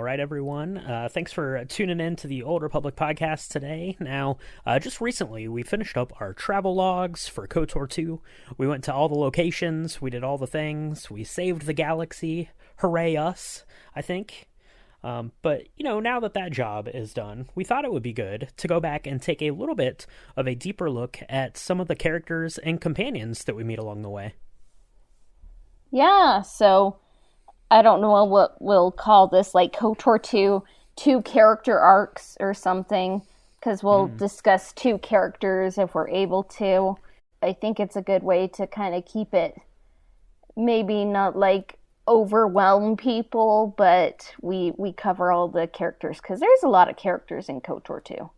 right, everyone. Thanks for tuning in to the Old Republic podcast today. Now, just recently, we finished up our travel logs for KOTOR 2. We went to all the locations, we did all the things, we saved the galaxy. Hooray us, I think. But, now that that job is done, we thought it would be good to go back and take a little bit of a deeper look at some of the characters and companions that we meet along the way. Yeah, so I don't know what we'll call this, like KOTOR 2 character arcs or something, because we'll discuss two characters if we're able to. I think it's a good way to kind of keep it, maybe not like overwhelm people, but we cover all the characters, because there's a lot of characters in KOTOR 2.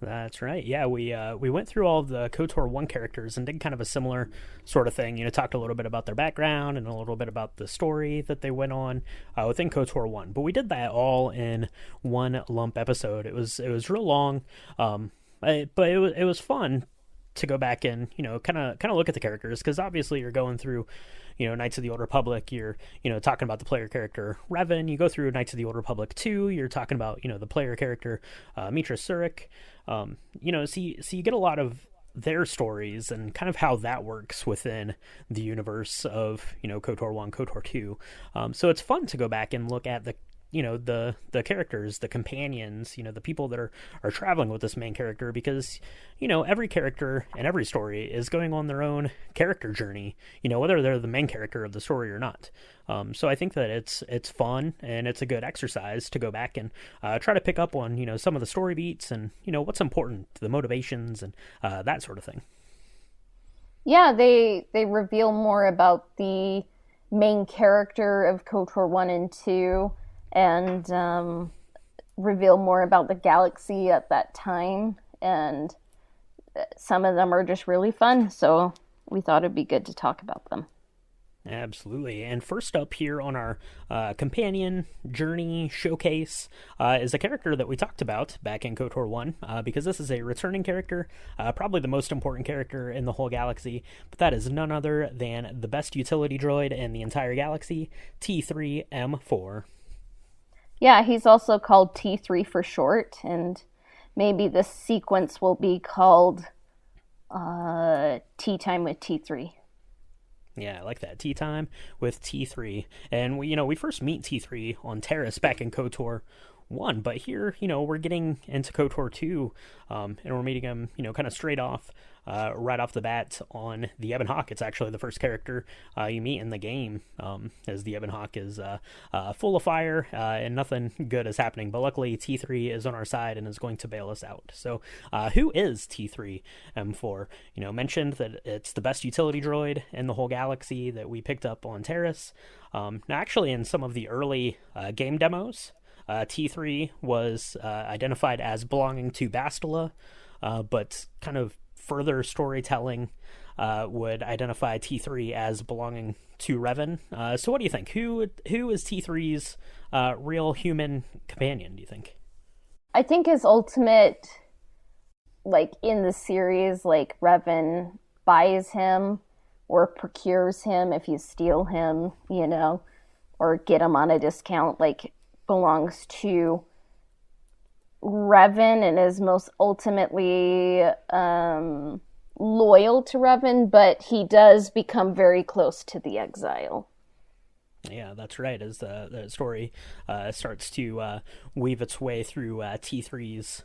That's right. Yeah, we went through all of the KOTOR 1 characters and did kind of a similar sort of thing. Talked a little bit about their background and a little bit about the story that they went on within KOTOR 1. But we did that all in one lump episode. It was real long, but it was fun to go back and kind of look at the characters, because obviously you're going through Knights of the Old Republic, you're talking about the player character Revan. You go through Knights of the Old Republic 2, you're talking about the player character Meetra Surik. So you get a lot of their stories and kind of how that works within the universe of KOTOR 1, KOTOR 2. So it's fun to go back and look at the characters, the companions, the people that are traveling with this main character, because every character and every story is going on their own character journey, whether they're the main character of the story or not. So I think that it's fun and it's a good exercise to go back and try to pick up on some of the story beats and what's important, the motivations and that sort of thing. Yeah, they reveal more about the main character of KOTOR 1 and 2, and reveal more about the galaxy at that time, and some of them are just really fun, so we thought it'd be good to talk about them. Absolutely. And first up here on our companion journey showcase is a character that we talked about back in KOTOR 1, because this is a returning character, probably the most important character in the whole galaxy, but that is none other than the best utility droid in the entire galaxy, T3-M4. Yeah, he's also called T3 for short, and maybe this sequence will be called Tea Time with T3. Yeah, I like that. Tea Time with T3. And we first meet T3 on Terrace back in KOTOR 1, but here, we're getting into KOTOR 2, and we're meeting him, kind of straight off, right off the bat on the Ebon Hawk. It's actually the first character you meet in the game, as the Ebon Hawk is full of fire, and nothing good is happening. But luckily, T3 is on our side and is going to bail us out. So, who is T3-M4? Mentioned that it's the best utility droid in the whole galaxy that we picked up on Terrace. Now, actually, in some of the early game demos, T3 was identified as belonging to Bastila, but kind of further storytelling would identify T3 as belonging to Revan. So what do you think? Who is T3's real human companion, do you think? I think his ultimate, like in the series, like Revan buys him or procures him if you steal him, or get him on a discount, like belongs to Revan and is most ultimately loyal to Revan, but he does become very close to the exile. Yeah, that's right. As the story starts to weave its way through T3's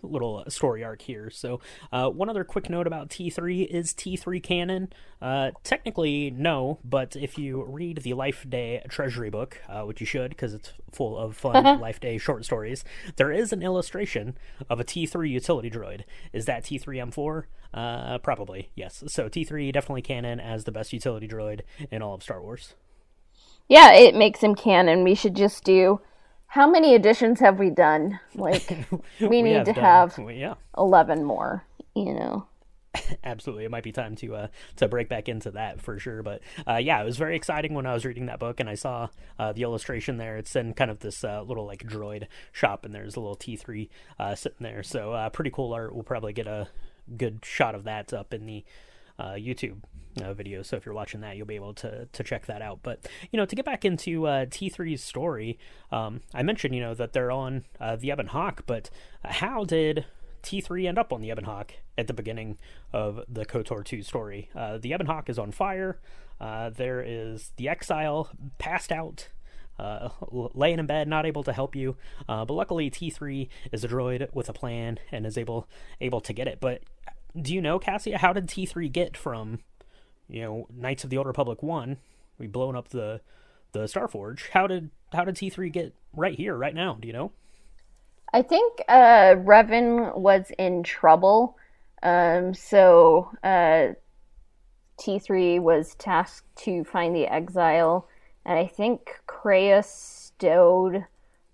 little story arc here. So one other quick note about T3 is T3 canon. Technically, no, but if you read the Life Day Treasury book, which you should because it's full of fun Life Day short stories, there is an illustration of a T3 utility droid. Is that T3-M4? Probably, yes. So T3 definitely canon as the best utility droid in all of Star Wars. Yeah, it makes him canon. We should just do... How many editions have we done? Like, we need to have 11 more, Absolutely. It might be time to break back into that for sure. But it was very exciting when I was reading that book and I saw the illustration there. It's in kind of this little like droid shop, and there's a little T3 sitting there. So pretty cool art. We'll probably get a good shot of that up in the YouTube video. So if you're watching that, you'll be able to check that out. But, to get back into T3's story, I mentioned, that they're on the Ebon Hawk, but how did T3 end up on the Ebon Hawk at the beginning of the KOTOR 2 story? The Ebon Hawk is on fire. There is the exile passed out, laying in bed, not able to help you. But luckily, T3 is a droid with a plan and is able to get it. But do you know, Cassia, how did T3 get from, Knights of the Old Republic 1, we blown up the Starforge? How did T3 get right here, right now? Do you know? I think Revan was in trouble, so T3 was tasked to find the exile, and I think Kreia stowed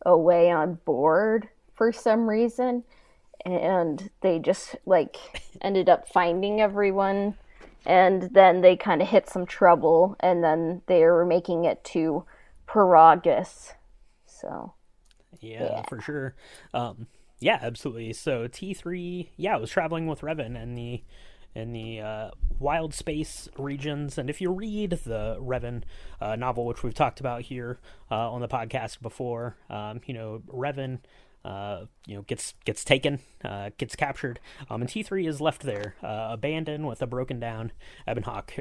away on board for some reason, and they just ended up finding everyone, and then they kind of hit some trouble, and then they were making it to Paragus, so... Yeah, for sure. Yeah, absolutely. So T3, was traveling with Revan in the wild space regions. And if you read the Revan novel, which we've talked about here on the podcast before, Revan gets taken, gets captured, and T3 is left there, abandoned with a broken down Ebon Hawk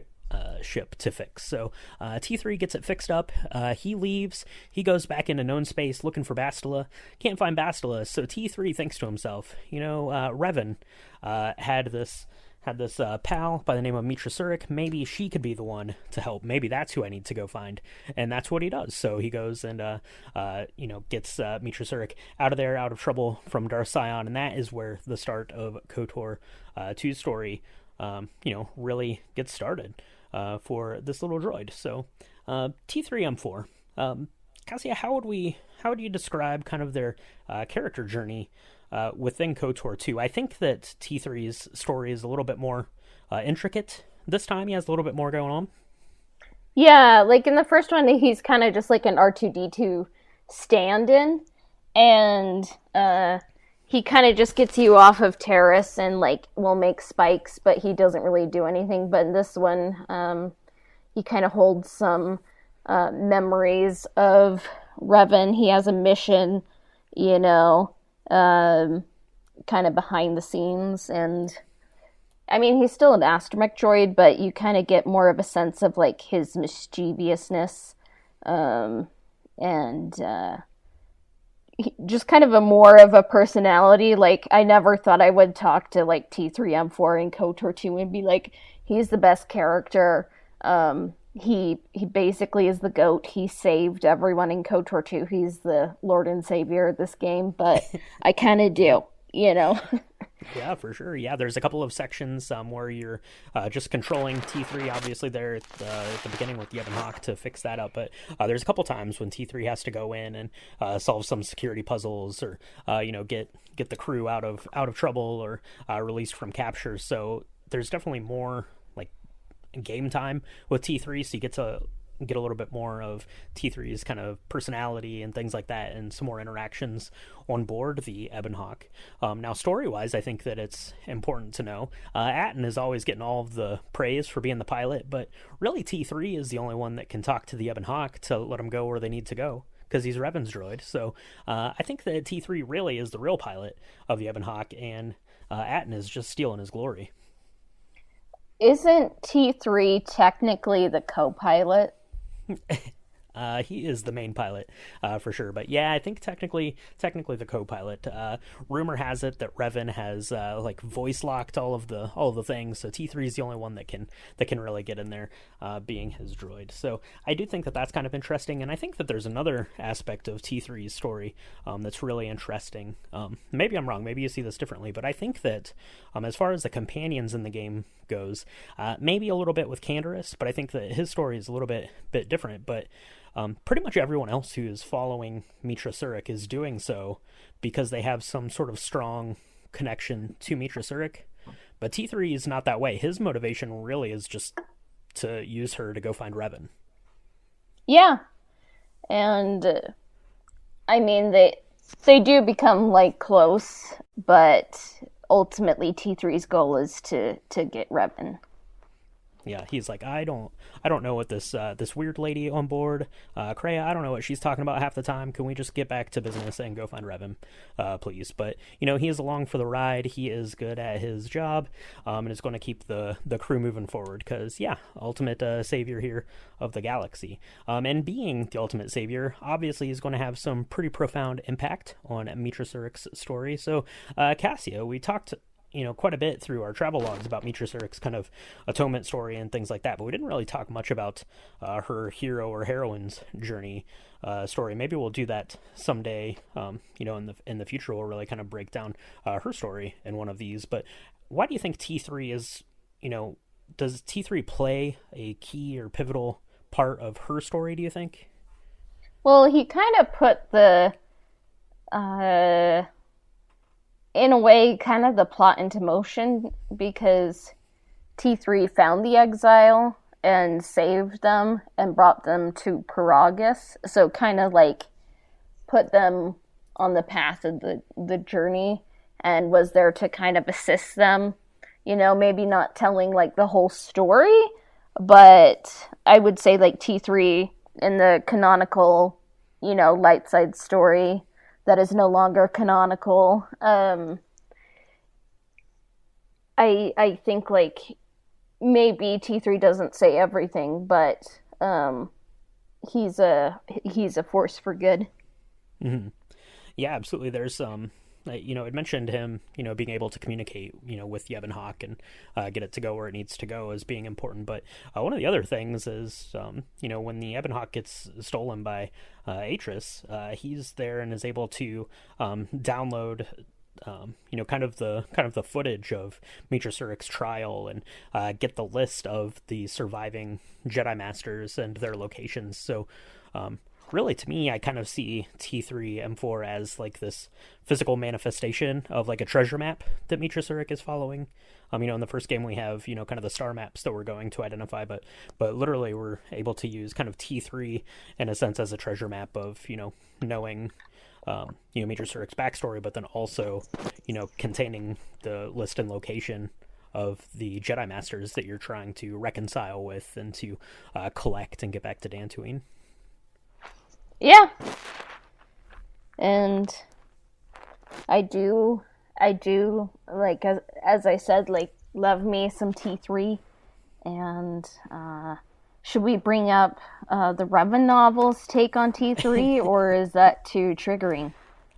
ship to fix. So T3 gets it fixed up. He leaves. He goes back into known space looking for Bastila. Can't find Bastila. So T3 thinks to himself, Revan had this pal by the name of Meetra Surik. Maybe she could be the one to help. Maybe that's who I need to go find. And that's what he does. So he goes and gets Meetra Surik out of there, out of trouble from Darth Sion, and that is where the start of KOTOR 2's story really gets started for this little droid. So T3-M4, Cassia, how would you describe kind of their character journey within KOTOR 2? I think that T3's story is a little bit more intricate this time. He has a little bit more going on. Yeah, in the first one, he's kind of just like an R2-D2 stand-in, and he kind of just gets you off of Terrace and will make spikes, but he doesn't really do anything. But in this one, he kind of holds some memories of Revan. He has a mission, kind of behind the scenes. And I mean, he's still an astromech droid, but you kind of get more of a sense of his mischievousness, and just kind of a more of a personality. I never thought I would talk to T3-M4 in KOTOR 2 and be he's the best character. He basically is the GOAT. He saved everyone in KOTOR 2. He's the Lord and Savior of this game, but I kind of do, Yeah, for sure. Yeah, there's a couple of sections where you're just controlling T3, obviously, there at the beginning with the Ebon Hawk to fix that up. But there's a couple times when T3 has to go in and solve some security puzzles or, get the crew out of trouble or released from capture. So there's definitely more game time with T3, so you get to get a little bit more of T3's kind of personality and things like that, and some more interactions on board the Ebon Hawk. Now, story-wise, I think that it's important to know Atton is always getting all of the praise for being the pilot, but really T3 is the only one that can talk to the Ebon Hawk to let them go where they need to go, because he's Revan's droid. So I think that T3 really is the real pilot of the Ebon Hawk, and Atton is just stealing his glory. Isn't T3 technically the co-pilot? He is the main pilot, for sure. But yeah, I think technically the co-pilot. Rumor has it that Revan has voice locked all of the things. So T3 is the only one that can really get in there, being his droid. So I do think that that's kind of interesting, and I think that there's another aspect of T3's story that's really interesting. Maybe I'm wrong. Maybe you see this differently, but I think that as far as the companions in the game goes, maybe a little bit with Canderous, but I think that his story is a little bit different. But pretty much everyone else who is following Meetra Surik is doing so because they have some sort of strong connection to Meetra Surik. But T3 is not that way. His motivation really is just to use her to go find Revan. Yeah. And I mean, they do become close, but ultimately T3's goal is to get Revan. Yeah, he's like, I don't know what this weird lady on board, Kreia, I don't know what she's talking about half the time. Can we just get back to business and go find Revan, please? But he is along for the ride. He is good at his job, and is going to keep the crew moving forward. Because yeah, ultimate savior here of the galaxy, and being the ultimate savior, obviously is going to have some pretty profound impact on Meetra Surik's story. So, Cassia, we talked quite a bit through our travel logs about Meetra Surik's kind of atonement story and things like that, but we didn't really talk much about her hero or heroine's journey story. Maybe we'll do that someday. In the future, we'll really kind of break down her story in one of these. But why do you think T3 is? Does T3 play a key or pivotal part of her story? Do you think? Well, he kind of put the in a way, kind of the plot into motion, because T3 found the exile and saved them and brought them to Paragus. So kind of like put them on the path of the journey and was there to kind of assist them. Maybe not telling like the whole story, but I would say like T3 in the canonical, light side story that is no longer canonical. I think like maybe T3 doesn't say everything, but he's a force for good. Mm-hmm. Yeah, absolutely. There's it mentioned him, being able to communicate, with the Ebon Hawk and get it to go where it needs to go as being important. But one of the other things is, when the Ebon Hawk gets stolen by Atris, he's there and is able to download, kind of the footage of Meetra Surik's trial and get the list of the surviving Jedi Masters and their locations. So, really, to me, I kind of see T3-M4 as like this physical manifestation of like a treasure map that Meetra Surik is following. In the first game we have, kind of the star maps that we're going to identify, but literally we're able to use kind of T3 in a sense as a treasure map of, knowing, Meetra Surik's backstory, but then also, containing the list and location of the Jedi Masters that you're trying to reconcile with and to collect and get back to Dantooine. Yeah. And I do like, as I said, like, love me some T3. And should we bring up the Revan novel's take on T3, or is that too triggering?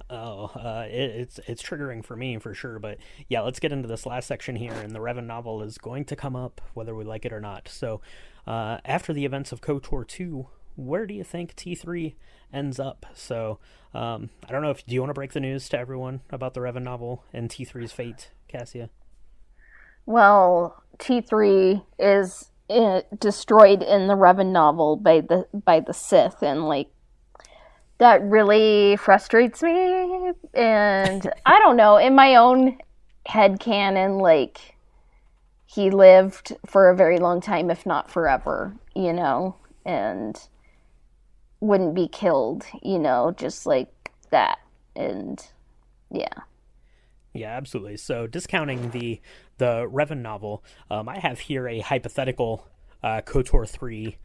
Oh, it's triggering for me for sure. But yeah, let's get into this last section here, and the Revan novel is going to come up whether we like it or not. So after the events of KOTOR 2, where do you think T3 ends up? So, I don't know, do you want to break the news to everyone about the Revan novel and T3's fate, Cassia? Well, T3 is destroyed in the Revan novel by the Sith, and like that really frustrates me. And I don't know, in my own headcanon, like he lived for a very long time, if not forever, and wouldn't be killed, just like that. And yeah. Yeah, absolutely. So discounting the Revan novel, I have here a hypothetical KOTOR 3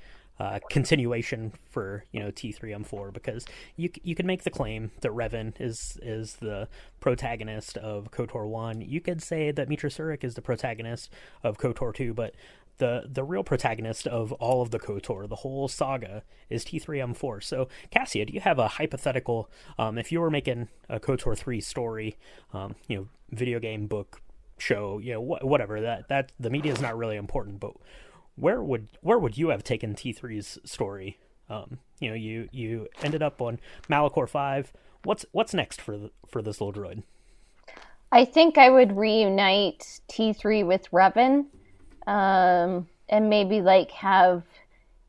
continuation for T3-M4, because you can make the claim that Revan is the protagonist of KOTOR 1. You could say that Meetra Surik is the protagonist of KOTOR 2, but the real protagonist of all of the KOTOR, the whole saga, is T3-M4. So, Cassia, do you have a hypothetical, if you were making a KOTOR 3 story, video game, book, show, whatever, that the media is not really important, but where would you have taken T3's story? You ended up on Malachor 5. What's next for this little droid? I think I would reunite T3 with Revan. And maybe like have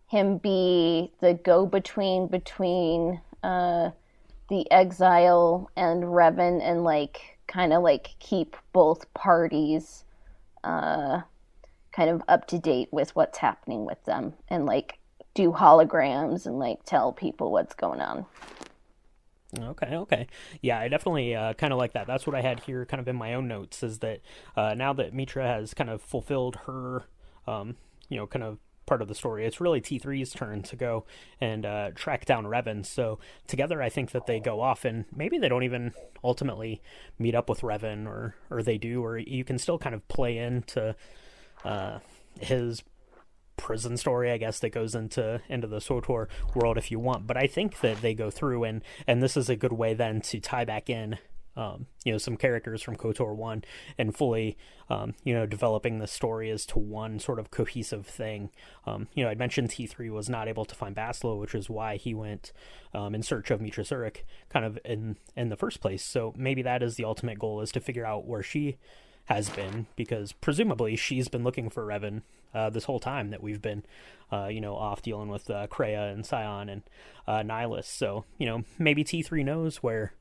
him be the go-between between the exile and Revan, and like kind of like keep both parties kind of up to date with what's happening with them, and like do holograms and like tell people what's going on. Okay. Yeah, I definitely kind of like that. That's what I had here kind of in my own notes, is that now that Meetra has kind of fulfilled her, kind of part of the story. It's really T3's turn to go and track down Revan. So together, I think that they go off, and maybe they don't even ultimately meet up with Revan, or they do, or you can still kind of play into his prison story, I guess, that goes into the KOTOR world if you want. But I think that they go through, and this is a good way then to tie back in some characters from KOTOR 1 and fully, developing the story as to one sort of cohesive thing. I'd mentioned T3 was not able to find Baslo, which is why he went in search of Meetra Surik kind of in the first place. So maybe that is the ultimate goal, is to figure out where she has been, because presumably she's been looking for Revan this whole time that we've been, off dealing with Kreia and Sion and Nihilus. So, maybe T3 knows where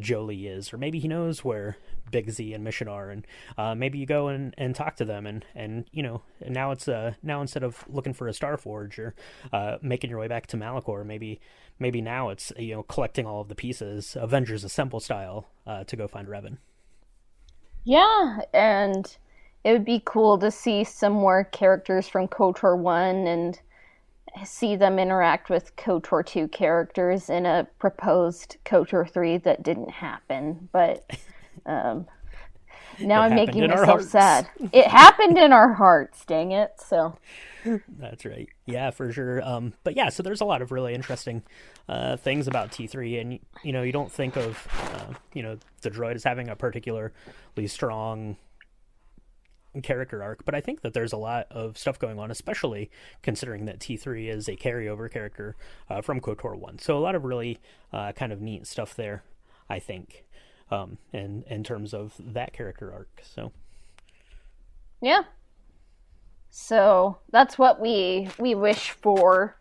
Jolie is, or maybe he knows where Big Z and Mission are, and maybe you go and talk to them, and now it's now instead of looking for a Starforge or making your way back to Malachor, maybe now it's collecting all of the pieces, Avengers Assemble style, to go find Revan. Yeah, and it would be cool to see some more characters from KOTOR 1 and see them interact with KOTOR 2 characters in a proposed KOTOR 3 that didn't happen. But now I'm making myself sad. It happened in our hearts, dang it. So that's right. Yeah, for sure. But yeah, so there's a lot of really interesting things about T3, and you don't think of the droid as having a particularly strong character arc, but I think that there's a lot of stuff going on, especially considering that T3 is a carryover character from KOTOR 1. So a lot of really kind of neat stuff there, I think, in terms of that character arc. So yeah. So that's what we wish for,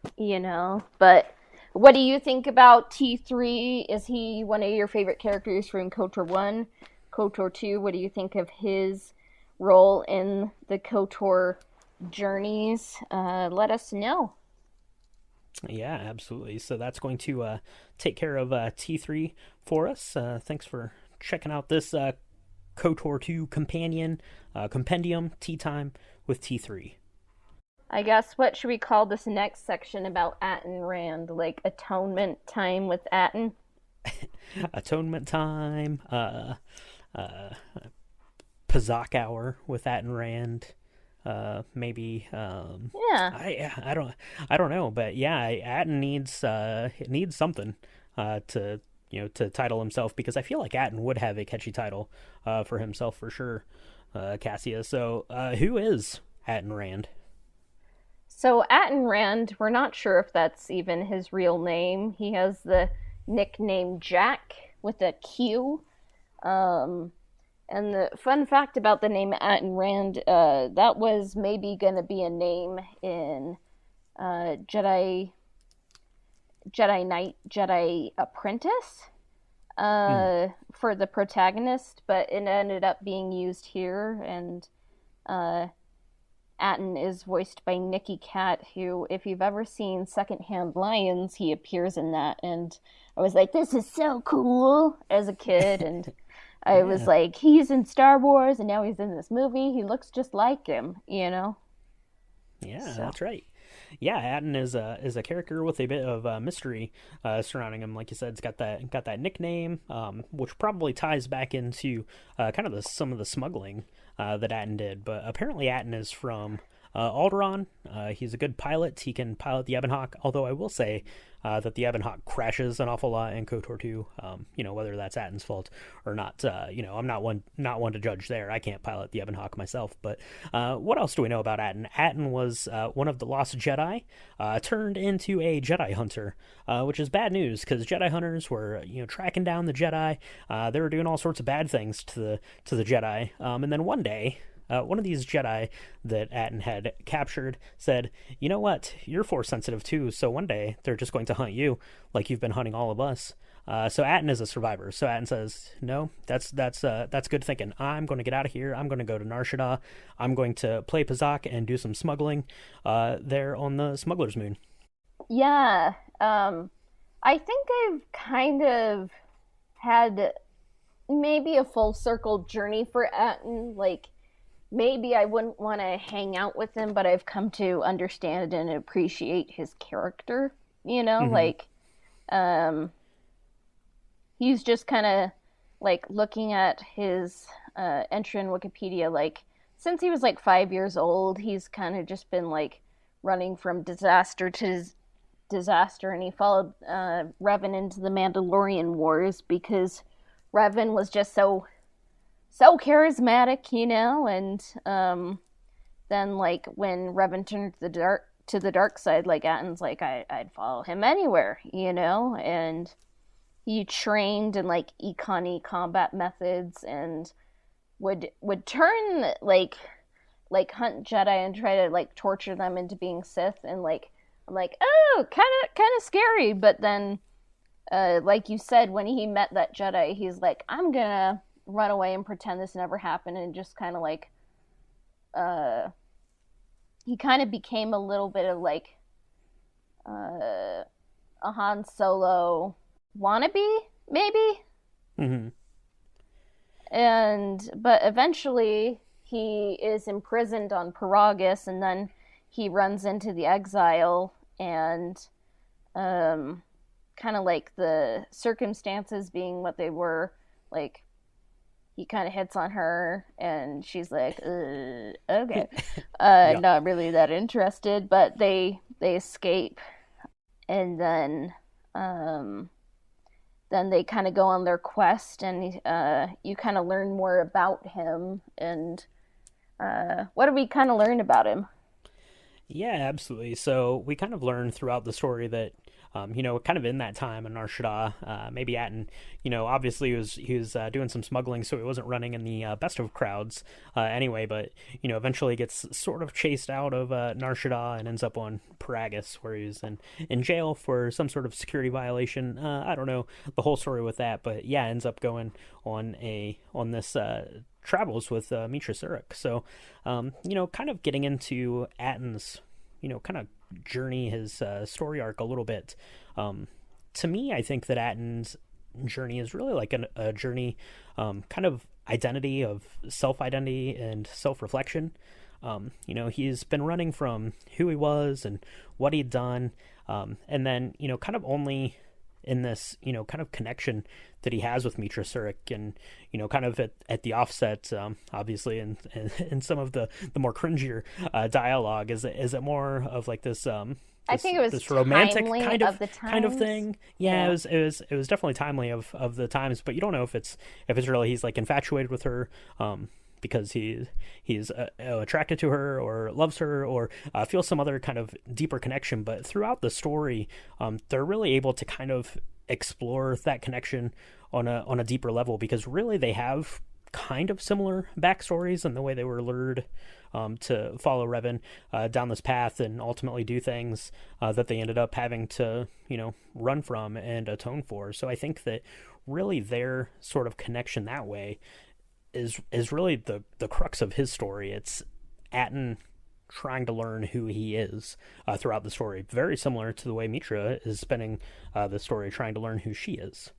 But what do you think about T3? Is he one of your favorite characters from KOTOR 1? KOTOR 2, what do you think of his role in the KOTOR journeys? Let us know. Yeah, absolutely. So that's going to take care of T3 for us. Thanks for checking out this KOTOR 2 companion compendium, Tea Time with T3. I guess, what should we call this next section about Atton Rand? Like atonement time with Atton? Atonement time, Pazak hour with Atton Rand, maybe. Yeah. I don't know, but yeah, Atton needs something to to title himself, because I feel like Atton would have a catchy title for himself for sure. Cassia. So, who is Atton Rand? So Atton Rand, we're not sure if that's even his real name. He has the nickname Jack with a Q. And the fun fact about the name Atton Rand, that was maybe going to be a name in Jedi Knight, Jedi Apprentice for the protagonist, but it ended up being used here, and Atton is voiced by Nicky Cat, who, if you've ever seen Secondhand Lions, he appears in that, and I was like, this is so cool as a kid, and I was like, he's in Star Wars, and now he's in this movie. He looks just like him, Yeah, so. That's right. Yeah, Atton is a character with a bit of mystery surrounding him. Like you said, it's got that nickname, which probably ties back into kind of some of the smuggling that Atton did. But apparently, Atton is from Alderaan. He's a good pilot. He can pilot the Ebon Hawk. Although I will say that the Ebon Hawk crashes an awful lot in KOTOR 2. Whether that's Atton's fault or not. I'm not one to judge there. I can't pilot the Ebon Hawk myself. But what else do we know about Atton? Atton was one of the lost Jedi, turned into a Jedi hunter, which is bad news, because Jedi hunters were tracking down the Jedi. They were doing all sorts of bad things to the Jedi. And then one day, one of these Jedi that Atton had captured said, "You know what? You're Force sensitive too. So one day they're just going to hunt you, like you've been hunting all of us." So Atton is a survivor. So Atton says, "No, that's good thinking. I'm going to get out of here. I'm going to go to Nar Shaddaa. I'm going to play Pazak and do some smuggling there on the Smuggler's Moon." Yeah, I think I've kind of had maybe a full circle journey for Atton, like maybe I wouldn't want to hang out with him, but I've come to understand and appreciate his character. You know, Mm-hmm. um, he's just kind of like looking at his entry in Wikipedia. Like since he was like 5 years old, he's kind of just been like running from disaster to disaster, and he followed Revan into the Mandalorian Wars because Revan was just so charismatic, you know, and then like when Revan turned to the dark side, like Atton's like I'd follow him anywhere, you know, and he trained in like econ combat methods and would turn hunt Jedi and try to like torture them into being Sith, and like I'm like, oh, kind of scary, but then like you said, when he met that Jedi, he's like, I'm gonna run away and pretend this never happened, and just kind of like uh he kind of became a little bit of like a Han Solo wannabe, maybe. Mm-hmm. And but eventually he is imprisoned on Paragus, and then he runs into the exile, and kind of like the circumstances being what they were, like he kind of hits on her and she's like okay, Yeah. not really that interested, but they escape, and then they kind of go on their quest, and you kind of learn more about him. And what do we kind of learn about him? Yeah, absolutely. So we kind of learn throughout the story that, kind of in that time in Nar Shaddaa, maybe Atton, obviously he was doing some smuggling, so he wasn't running in the best of crowds anyway. But eventually gets sort of chased out of Nar Shaddaa and ends up on Paragus, where he's in jail for some sort of security violation. I don't know the whole story with that, but yeah, ends up going on this. Travels with Meetra Surik. So, kind of getting into Atton's, kind of journey, his story arc a little bit. To me, I think that Atton's journey is really like a journey, kind of identity of self-identity and self-reflection. He's been running from who he was and what he'd done, and then, kind of only in this, kind of connection that he has with Meetra Surik, and, kind of at the offset, obviously, and some of the more cringier dialogue, is it more of like this, I think it was this romantic timely of the kind of times. thing. Yeah, Yeah. it was definitely timely of the times, but you don't know if it's really he's like infatuated with her, because he's attracted to her or loves her, or feels some other kind of deeper connection. But throughout the story, they're really able to kind of explore that connection on a deeper level, because really they have kind of similar backstories and the way they were lured to follow Revan down this path and ultimately do things that they ended up having to run from and atone for. So I think that really their sort of connection that way is really the crux of his story. It's Atton trying to learn who he is throughout the story. Very similar to the way Meetra is spending the story trying to learn who she is.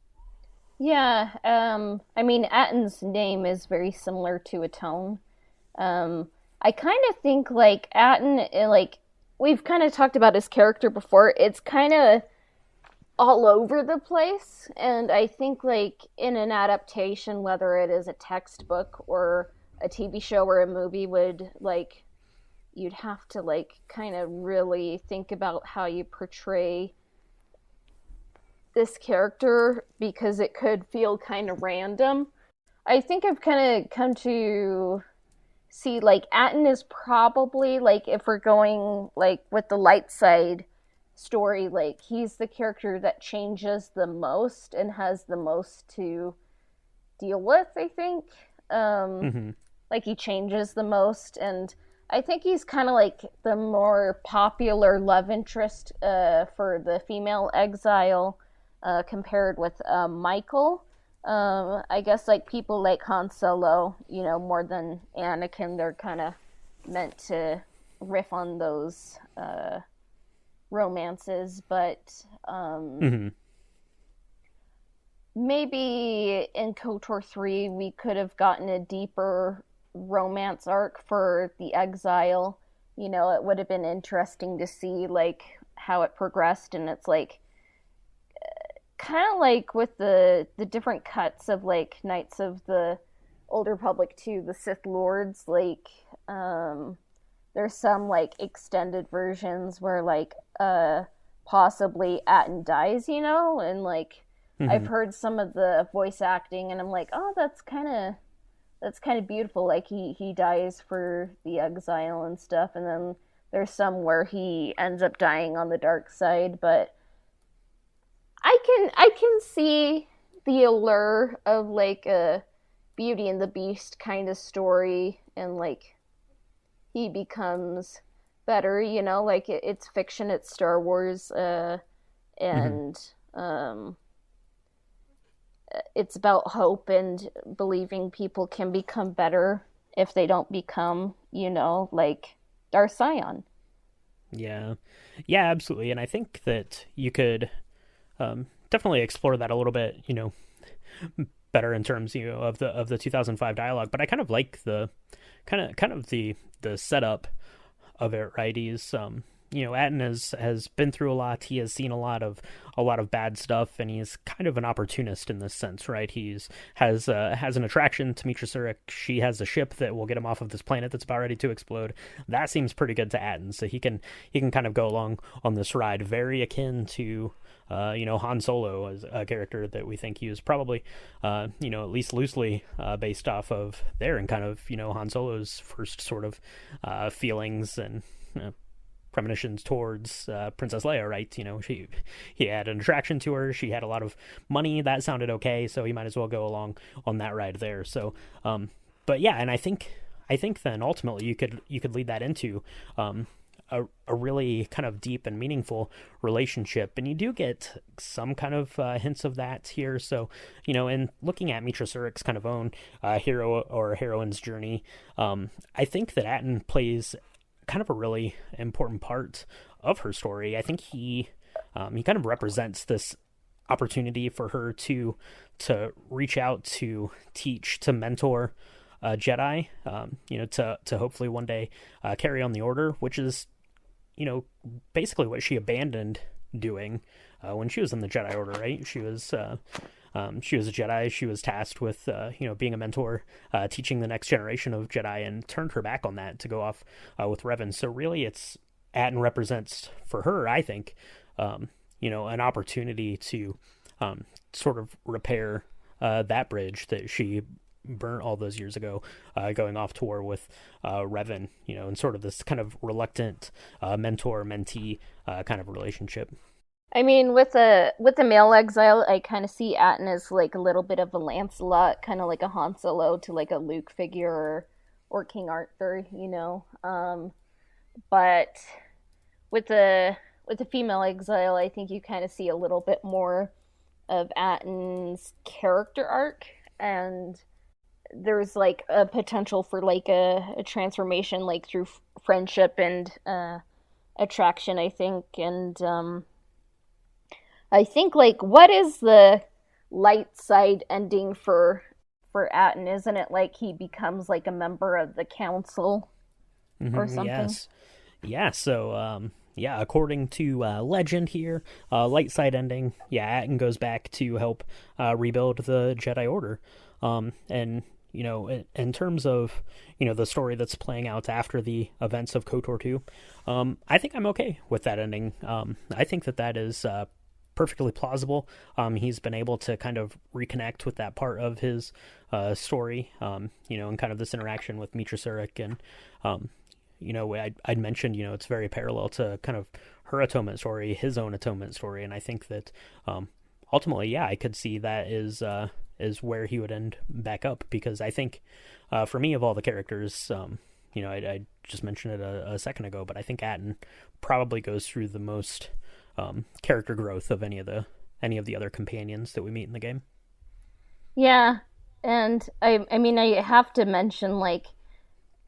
Yeah, I mean, Atton's name is very similar to Atone. I kind of think like Atton, like we've kind of talked about his character before. It's kind of all over the place, and I think like in an adaptation, whether it is a textbook or a TV show or a movie, would like you'd have to like kind of really think about how you portray this character, because it could feel kind of random. I think I've kind of come to see like Atton is probably like, if we're going like with the light side story, like he's the character that changes the most and has the most to deal with, I think. Mm-hmm. Like he changes the most, and I think he's kind of like the more popular love interest for the female exile, compared with Michael. I guess like people like Han Solo, more than Anakin, they're kind of meant to riff on those romances, but Mm-hmm. maybe in KOTOR 3 we could have gotten a deeper romance arc for the exile. You know, it would have been interesting to see like how it progressed, and it's like kind of like with the different cuts of like Knights of the Old Republic to the Sith Lords, like there's some like extended versions where like possibly Atton dies, you know, and like I've heard some of the voice acting and I'm like, oh, that's kind of beautiful, like he dies for the exile and stuff, and then there's some where he ends up dying on the dark side, but I can see the allure of like a Beauty and the Beast kind of story, and like he becomes better, you know, like it's fiction, it's Star Wars, and it's about hope and believing people can become better if they don't become, you know, like Darth Sion. Yeah, yeah, absolutely. And I think that you could definitely explore that a little bit, you know, better in terms, you know, of the 2005 dialogue. But I kind of like the kind of the setup of it, right? He's you know, Atton has been through a lot. He has seen a lot of bad stuff, and he's kind of an opportunist in this sense, right? He's has an attraction to Meetra Surik. She has a ship that will get him off of this planet that's about ready to explode. That seems pretty good to Atton, so he can kind of go along on this ride, very akin to you know, Han Solo as a character that we think he was probably, you know, at least loosely based off of there, and kind of, you know, Han Solo's first sort of feelings and premonitions towards Princess Leia, right? You know, he had an attraction to her. She had a lot of money. That sounded okay, so he might as well go along on that ride there. So, but yeah, and I think then ultimately you could lead that into a really kind of deep and meaningful relationship, and you do get some kind of hints of that here. So, you know, in looking at Meetra Surik's kind of own hero or heroine's journey, I think that Atton plays kind of a really important part of her story. I think he kind of represents this opportunity for her to reach out, to teach, to mentor Jedi, you know, to hopefully one day carry on the Order, which is, you know, basically what she abandoned doing when she was in the Jedi Order, right? She was a Jedi. She was tasked with, you know, being a mentor, teaching the next generation of Jedi, and turned her back on that to go off with Revan. So really, it's Atton represents for her, I think, you know, an opportunity to sort of repair that bridge that she burnt all those years ago, going off to war with Revan, you know, and sort of this kind of reluctant mentor-mentee kind of relationship. I mean, with the male exile, I kind of see Atton as like a little bit of a Lancelot, kind of like a Han Solo to like a Luke figure, or King Arthur, you know. But with the female exile, I think you kind of see a little bit more of Atton's character arc, and there's like a potential for like a transformation, like through friendship and attraction, I think. And I think like, what is the light side ending for Atton? Isn't it like he becomes like a member of the council or something? Yes. Yeah, so yeah, according to legend here, light side ending, yeah, Atton goes back to help rebuild the Jedi Order. And you know, in terms of, you know, the story that's playing out after the events of KOTOR 2, I think I'm okay with that ending. I think that is perfectly plausible. He's been able to kind of reconnect with that part of his story, you know, and kind of this interaction with Meetra Surik. And, you know, I'd mentioned, you know, it's very parallel to kind of her atonement story, his own atonement story. And I think that ultimately, yeah, I could see that is where he would end back up, because I think for me, of all the characters, you know, I just mentioned it a second ago, but I think Atton probably goes through the most character growth of any of the other companions that we meet in the game. Yeah, and I mean, I have to mention, like,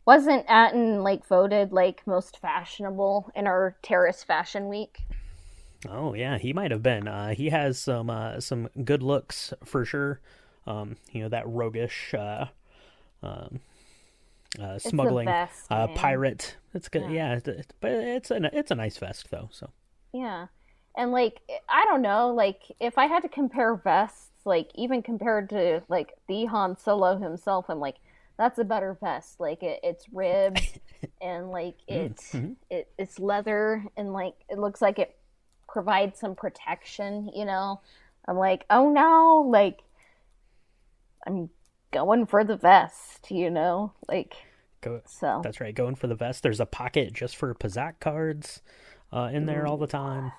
wasn't Atton like voted like most fashionable in our Terrace Fashion Week? Oh yeah, he might have been. He has some good looks for sure. You know, that roguish It's the smuggling best, man. pirate. It's good, Yeah. yeah. But it's a nice vest though. So Yeah. And like I don't know, like if I had to compare vests, like even compared to like the Han Solo himself, I'm like that's a better vest. Like it's ribbed and like mm-hmm. it's leather and like it looks like it provides some protection, you know. I'm like, "Oh no, like I'm going for the vest, you know?" Like Go. so. That's right. Going for the vest. There's a pocket just for Pazak cards in there all Ooh. the time.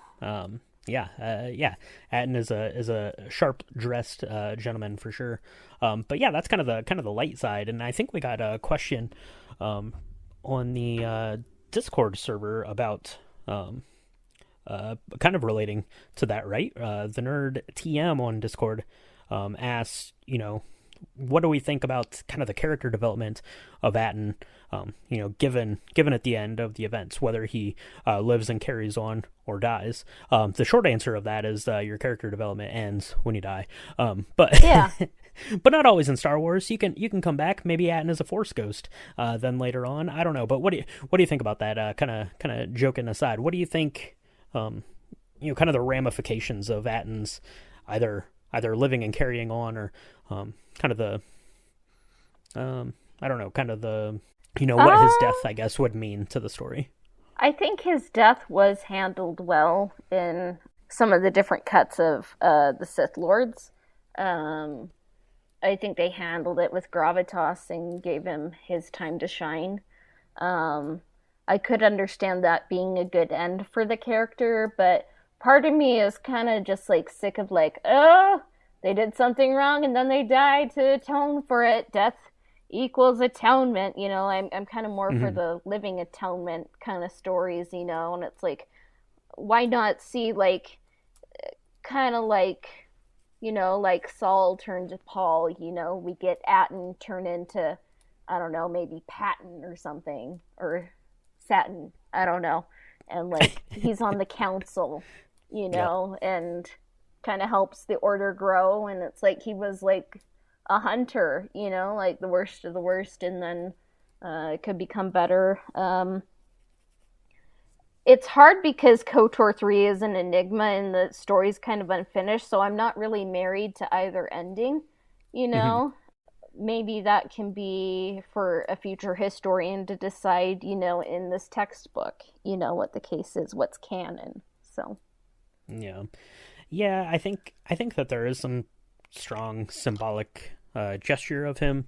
Yeah. Atton is a sharp dressed gentleman for sure. But yeah, that's kind of the light side. And I think we got a question um, on the Discord server about kind of relating to that, right? The nerd TM on Discord asks, what do we think about kind of the character development of Atton? Given at the end of the events, whether he lives and carries on or dies. The short answer of that is your character development ends when you die. But Yeah. but not always in Star Wars. You can come back. Maybe Atton is a Force ghost. Then later on, I don't know. But what do you think about that? Kind of joking aside, what do you think? Um, kind of the ramifications of Atton's either living and carrying on, or kind of the I don't know, kind of the what his death, Um I guess, would mean to the story. I think his death was handled well in some of the different cuts of the Sith Lords. Um, I think they handled it with gravitas and gave him his time to shine. Um, I could understand that being a good end for the character, but part of me is kind of just like sick of like, oh, they did something wrong and then they died to atone for it. Death equals atonement, you know. I'm kind of more for Mm-hmm. the living atonement kind of stories, you know, and it's like why not see like kind of like like Saul turned to Paul, you know, we get Atton turn into, I don't know, maybe Patton or something, or Satin, I don't know. And like he's on the council, you Yep. know, and kind of helps the order grow. And it's like he was like a hunter, you know, like the worst of the worst, and then it could become better. It's hard because KOTOR 3 is an enigma and the story's kind of unfinished, so I'm not really married to either ending, you Mm-hmm. know? Maybe that can be for a future historian to decide, you know, in this textbook, you know, what the case is, what's canon. So, Yeah. Yeah. I think that there is some strong symbolic gesture of him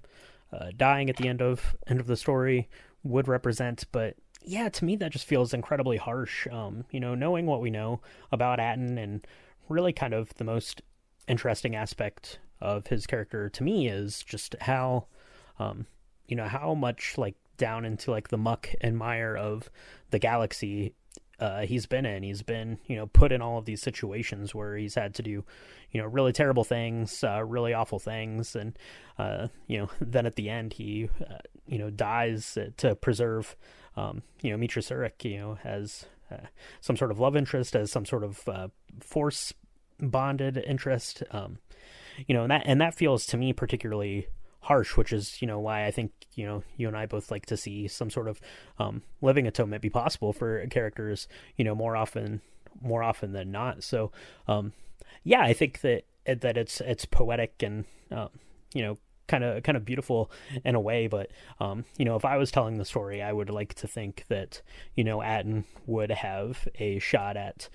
dying at the end of the story would represent, but yeah, to me that just feels incredibly harsh. Knowing what we know about Atton, and really kind of the most interesting aspect of his character to me is just um, how much like down into like the muck and mire of the galaxy he's been in. He's been, put in all of these situations where he's had to do, really terrible things, really awful things, and then at the end he, dies to preserve, Meetra Surik, as some sort of love interest, as some sort of force bonded interest, and that feels to me particularly harsh, which is why I think you and I both like to see some sort of living atonement be possible for characters more often than not. So yeah, I think that it's poetic and kind of beautiful in a way, but if I was telling the story, I would like to think that Atton would have a shot at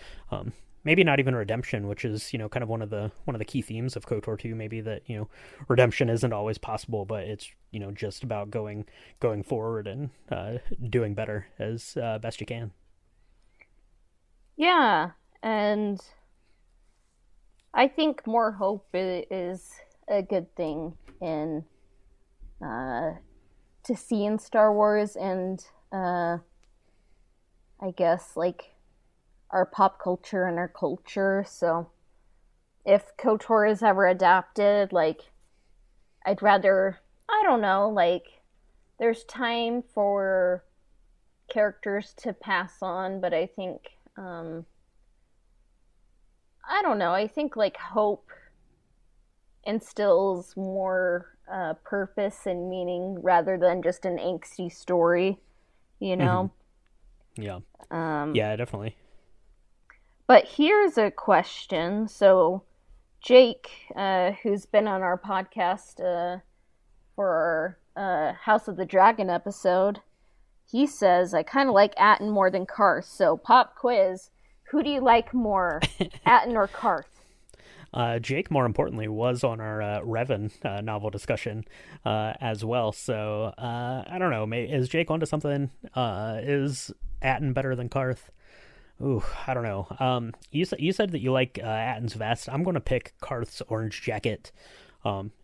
maybe not even redemption, which is kind of one of the key themes of KOTOR 2. Maybe that redemption isn't always possible, but it's just about going forward and doing better as best you can. yeah. And I think more hope is a good thing in uh, to see in Star Wars, and I guess like our pop culture and our culture. So if KOTOR is ever adapted, like I'd rather, I don't know, like there's time for characters to pass on, but I think I don't know. I think like hope instills more purpose and meaning rather than just an angsty story, you Hmm. know. Yeah. Um, Yeah, definitely. but here's a question. So Jake, who's been on our podcast for our House of the Dragon episode, he says, I kind of like Atton more than Karth. So, pop quiz, who do you like more, Atton or Karth? Jake, more importantly, was on our Revan novel discussion as well. So I don't know. Is Jake onto something? Is Atten better than Karth? Ooh, I don't know. You said that you like Atten's vest. I'm going to pick Karth's orange jacket.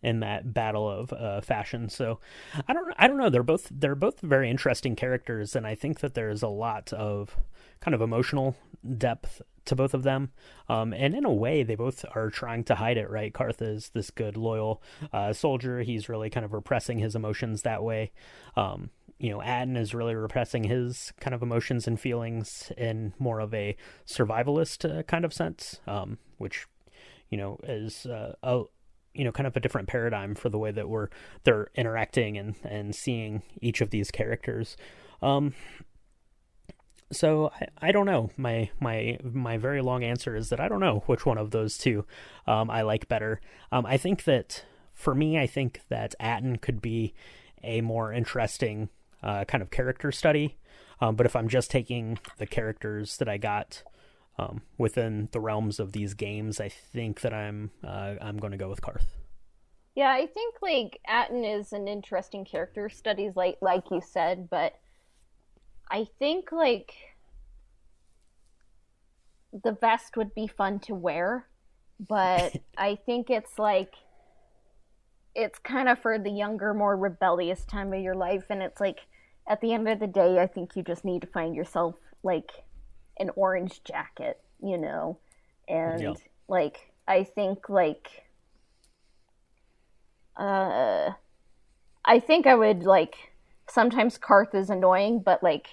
In that battle of fashion, so I don't know. They're both very interesting characters, and I think that there's a lot of kind of emotional depth to both of them. And in a way, they both are trying to hide it. Right, Karth is this good, loyal soldier. He's really kind of repressing his emotions that way. Atten is really repressing his kind of emotions and feelings in more of a survivalist kind of sense, which is kind of a different paradigm for the way that they're interacting and seeing each of these characters. So I don't know. My very long answer is that I don't know which one of those two I like better. I think that for me, I think that Atten could be a more interesting kind of character study. But if I'm just taking the characters that I got within the realms of these games, I think that I'm going to go with Karth. Yeah, I think like Atton is an interesting character studies, like you said, but I think like the vest would be fun to wear, but I think it's kind of for the younger, more rebellious time of your life, and it's like at the end of the day, I think you just need to find yourself like an orange jacket, Yeah. and like I think like uh I think I would like sometimes Karth is annoying, but like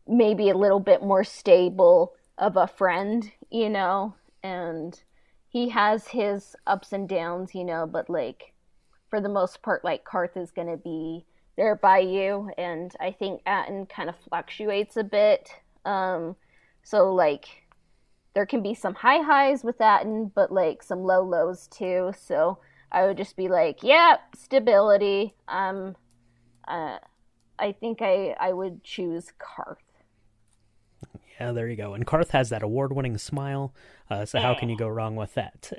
maybe a little bit more stable of a friend, and he has his ups and downs, but like for the most part, like Karth is gonna be there by you, and I think Atten kind of fluctuates a bit. So like there can be some high highs with Atten, but like some low lows too. So I would just be like, yeah, stability. Uh, I think I would choose Karth. Yeah, there you go. And Karth has that award-winning smile, so how can you go wrong with that?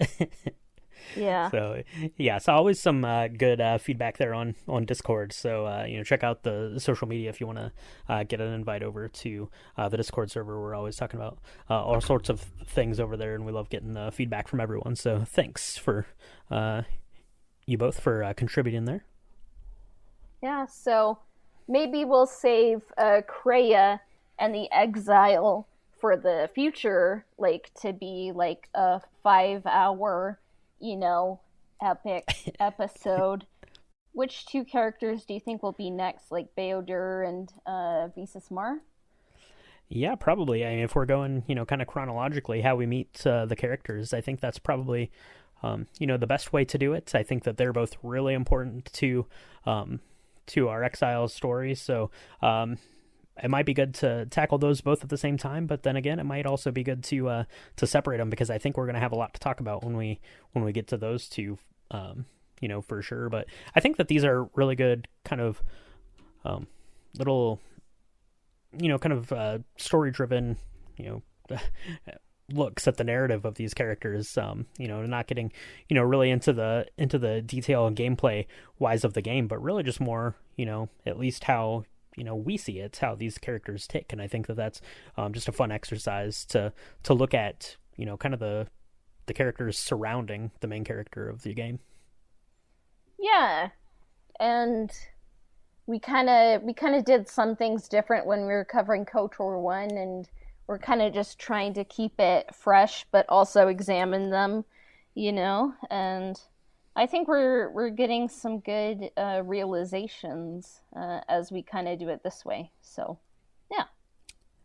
Yeah. So yeah, so always some good feedback there on Discord. So check out the social media if you want to get an invite over to the Discord server. We're always talking about all sorts of things over there, and we love getting feedback from everyone. So thanks for you both for contributing there. Yeah, so maybe we'll save Kreia and the Exile for the future, like to be like a 5 hour, epic episode. Which two characters do you think will be next, like Beodur and Visas Mar? Yeah, probably. I mean, if we're going, kind of chronologically, how we meet the characters, I think that's probably, the best way to do it. I think that they're both really important to our exile story. So it might be good to tackle those both at the same time, but then again, it might also be good to separate them because I think we're going to have a lot to talk about when we get to those two, for sure. But I think that these are really good kind of little, kind of story driven, looks at the narrative of these characters. Not getting really into the detail and gameplay wise of the game, but really just more at least how we see it, how these characters tick. And I think that that's just a fun exercise to look at kind of the characters surrounding the main character of the game. Yeah, and we kind of did some things different when we were covering KOTOR 1, and we're kind of just trying to keep it fresh but also examine them, and I think we're getting some good realizations as we kind of do it this way. So, yeah.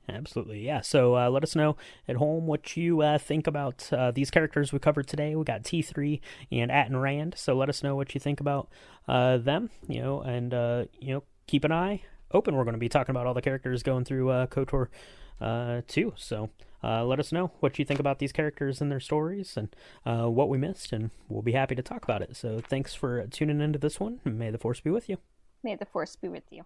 Absolutely, yeah. So let us know at home what you think about these characters we covered today. We got T3 and Atton Rand. So let us know what you think about them. And keep an eye open. We're going to be talking about all the characters going through KOTOR 2. So let us know what you think about these characters and their stories and what we missed, and we'll be happy to talk about it. So thanks for tuning into this one. May the Force be with you. May the Force be with you.